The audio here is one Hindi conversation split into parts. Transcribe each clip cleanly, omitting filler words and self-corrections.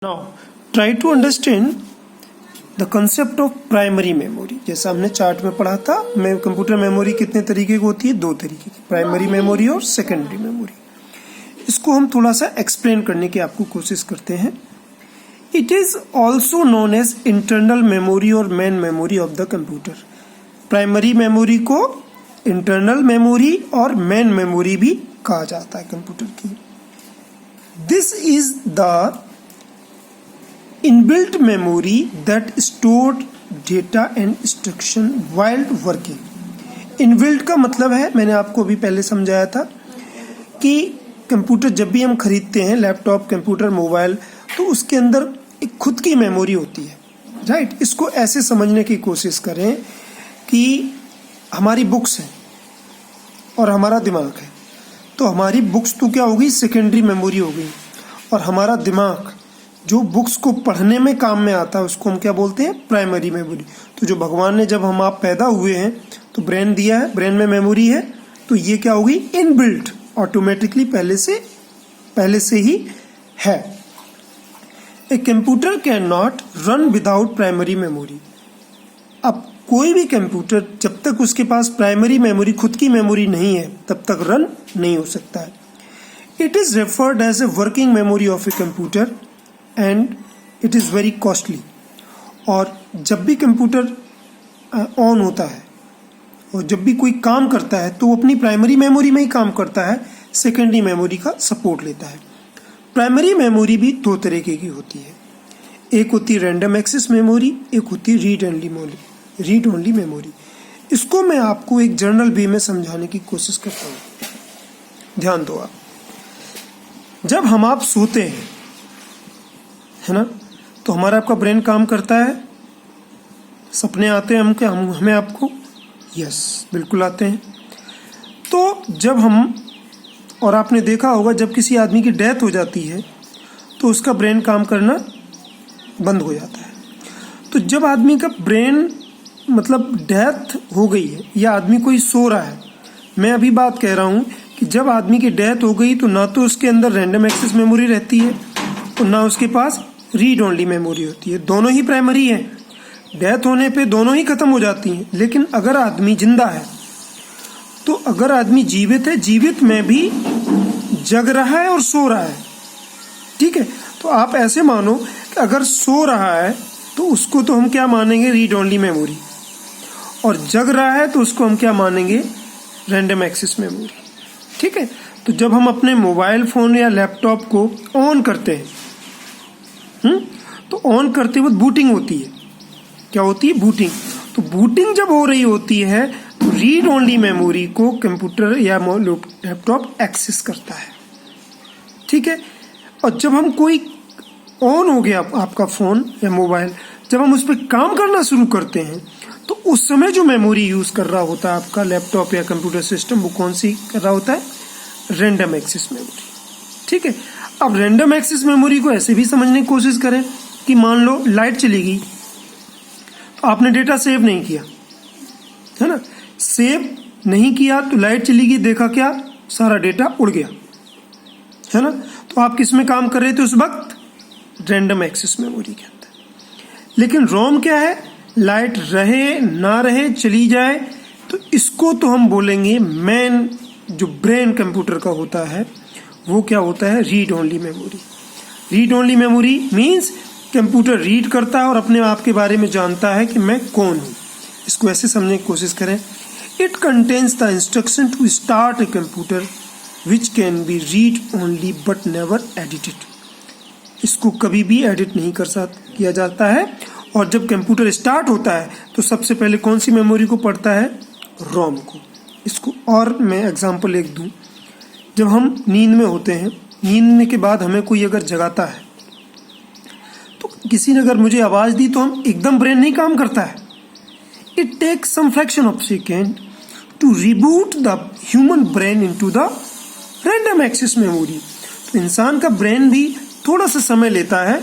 Now, try to understand the concept of primary memory. जैसा हमने चार्ट में पढ़ा था, कंप्यूटर मेमोरी कितने तरीके की होती है? दो तरीके की, प्राइमरी मेमोरी और सेकेंडरी मेमोरी। इसको हम थोड़ा सा एक्सप्लेन करने की आपको कोशिश करते हैं। It is also known as internal memory और main memory of the computer. Primary memory को इंटरनल मेमोरी और मेन मेमोरी भी कहा जाता है कंप्यूटर की। This is the inbuilt memory that stored data and instruction while working। Inbuilt का मतलब है, मैंने आपको अभी पहले समझाया था कि कंप्यूटर जब भी हम खरीदते हैं, लैपटॉप, कंप्यूटर, मोबाइल, तो उसके अंदर एक खुद की मेमोरी होती है, राइट। इसको ऐसे समझने की कोशिश करें कि हमारी बुक्स हैं और हमारा दिमाग है। तो हमारी बुक्स तो क्या होगी? सेकेंडरी मेमोरी हो गई। और हमारा दिमाग जो बुक्स को पढ़ने में काम में आता है उसको हम क्या बोलते हैं? Primary memory. तो जो भगवान ने जब हम आप पैदा हुए हैं तो ब्रेन दिया है, ब्रेन में मेमोरी है, तो ये क्या होगी? इनबिल्ट, ऑटोमेटिकली पहले से ही है। A computer can not run without primary memory. अब कोई भी कंप्यूटर जब तक उसके पास प्राइमरी मेमोरी, खुद की मेमोरी नहीं है, तब तक रन नहीं हो सकता है। It is referred as a working memory of a computer and it is very costly. और जब भी कंप्यूटर ऑन होता है और जब भी कोई काम करता है तो वो अपनी प्राइमरी मेमोरी में ही काम करता है, सेकेंडरी मेमोरी का सपोर्ट लेता है। प्राइमरी मेमोरी भी दो तरीके की होती है। एक होती है रैंडम एक्सेस मेमोरी, एक होती है रीड ओनली मेमोरी। इसको मैं आपको एक जर्नल वे में समझाने की कोशिश करता हूँ। ध्यान दो आप, जब हम आप सोते हैं, है ना, तो हमारा आपका ब्रेन काम करता है, सपने आते हैं हमें आपको, यस बिल्कुल आते हैं। तो जब हम, और आपने देखा होगा जब किसी आदमी की डेथ हो जाती है तो उसका ब्रेन काम करना बंद हो जाता है। तो जब आदमी का ब्रेन, मतलब डेथ हो गई है या आदमी कोई सो रहा है, मैं अभी बात कह रहा हूँ कि जब आदमी की डेथ हो गई तो ना तो उसके अंदर रैंडम एक्सेस मेमोरी रहती है और ना उसके पास रीड ओनली मेमोरी होती है। दोनों ही प्राइमरी है, डेथ होने पे दोनों ही खत्म हो जाती हैं। लेकिन अगर आदमी जिंदा है, तो अगर आदमी जीवित है, जीवित में भी जग रहा है और सो रहा है, ठीक है। तो आप ऐसे मानो कि अगर सो रहा है तो उसको तो हम क्या मानेंगे? Read only memory. और जग रहा है तो उसको हम क्या मानेंगे? रैंडम एक्सेस मेमोरी, ठीक है। तो जब हम अपने मोबाइल फोन या लैपटॉप को ऑन करते हैं, तो ऑन करते वक्त बूटिंग होती है। क्या होती है? बूटिंग। तो बूटिंग जब हो रही होती है तो रीड ओनली मेमोरी को कंप्यूटर या लैपटॉप एक्सेस करता है, ठीक है। और जब हम कोई ऑन हो गया आपका फोन या मोबाइल, जब हम उस पर काम करना शुरू करते हैं तो उस समय जो मेमोरी यूज कर रहा होता है आपका लैपटॉप या कंप्यूटर सिस्टम, वो कौन सी कर रहा होता है? रैंडम एक्सेस मेमोरी, ठीक है। अब रैंडम एक्सेस मेमोरी को ऐसे भी समझने की कोशिश करें कि मान लो लाइट चली गई, तो आपने डेटा सेव नहीं किया, है ना। सेव नहीं किया तो लाइट चली गई, देखा क्या? सारा डेटा उड़ गया, है ना। तो आप किस में काम कर रहे थे उस वक्त? रैंडम एक्सेस मेमोरी के अंदर। लेकिन रोम क्या है? लाइट रहे ना रहे, चली जाए, तो इसको तो हम बोलेंगे मेन, जो ब्रेन कंप्यूटर का होता है वो क्या होता है? Read only memory. Read only memory means computer read करता है और अपने आप के बारे में जानता है कि मैं कौन हूँ। इसको ऐसे समझने की कोशिश करें। It contains the instruction to start a computer which can be read only but never edited. इसको कभी भी एडिट नहीं किया जाता है। और जब कंप्यूटर स्टार्ट होता है तो सबसे पहले कौन सी मेमोरी को पढ़ता है? रोम को। इसको और मैं एग्जांपल एक दूं, जब हम नींद में होते हैं, नींद के बाद हमें कोई अगर जगाता है, तो किसी ने अगर मुझे आवाज दी तो हम एकदम ब्रेन नहीं काम करता है। It takes some fraction of second to reboot the human brain into the random access memory. तो इंसान का ब्रेन भी थोड़ा सा समय लेता है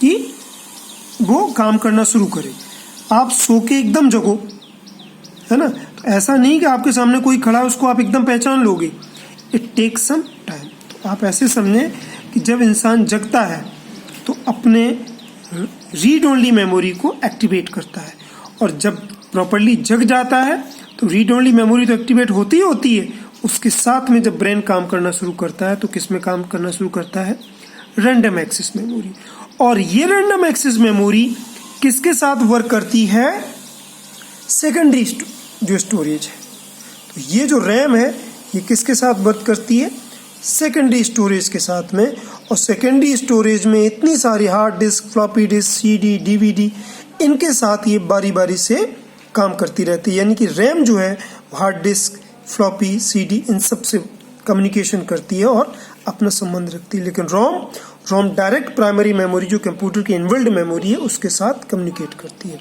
कि वो काम करना शुरू करे। आप सो के एकदम जगो, है ना, तो ऐसा नहीं कि आपके सामने कोई खड़ा है उसको आप एकदम पहचान लोगे। It takes some time. तो आप ऐसे समझें कि जब इंसान जगता है तो अपने रीड ओनली मेमोरी को एक्टिवेट करता है, और जब प्रॉपर्ली जग जाता है तो रीड ओनली मेमोरी तो एक्टिवेट होती है, उसके साथ में जब ब्रेन काम करना शुरू करता है तो किस में काम करना शुरू करता है, रैंडम एक्सेस मेमोरी। और ये रैंडम एक्सेस मेमोरी किसके साथ वर्क करती है, सेकेंडरी जो स्टोरेज है। तो ये जो रैम है ये किसके साथ वर्क करती है, सेकेंडरी स्टोरेज के साथ में। और सेकेंडरी स्टोरेज में इतनी सारी hard disk, floppy disk, CD, DVD, इनके साथ ये बारी बारी से काम करती रहती है। यानी कि रैम जो है हार्ड डिस्क, फ्लॉपी, सीडी, इन सब से कम्युनिकेशन करती है और अपना संबंध रखती है। लेकिन रोम डायरेक्ट प्राइमरी मेमोरी जो कंप्यूटर की इनबिल्ड मेमोरी है उसके साथ कम्युनिकेट करती है।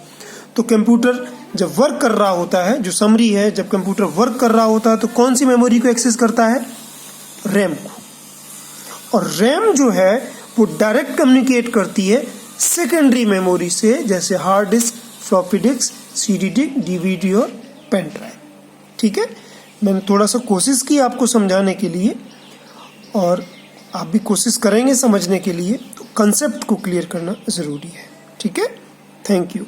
तो कंप्यूटर जब वर्क कर रहा होता है, जो समरी है, जब कंप्यूटर वर्क कर रहा होता है तो कौन सी मेमोरी को एक्सेस करता है, रैम को। और रैम जो है वो डायरेक्ट कम्युनिकेट करती है सेकेंडरी मेमोरी से, जैसे hard disk, floppy disk, CD disk, DVD और पेन ड्राइव। ठीक है, मैंने थोड़ा सा कोशिश की आपको समझाने के लिए, और आप भी कोशिश करेंगे समझने के लिए, तो कंसेप्ट को क्लियर करना ज़रूरी है। ठीक है, थैंक यू।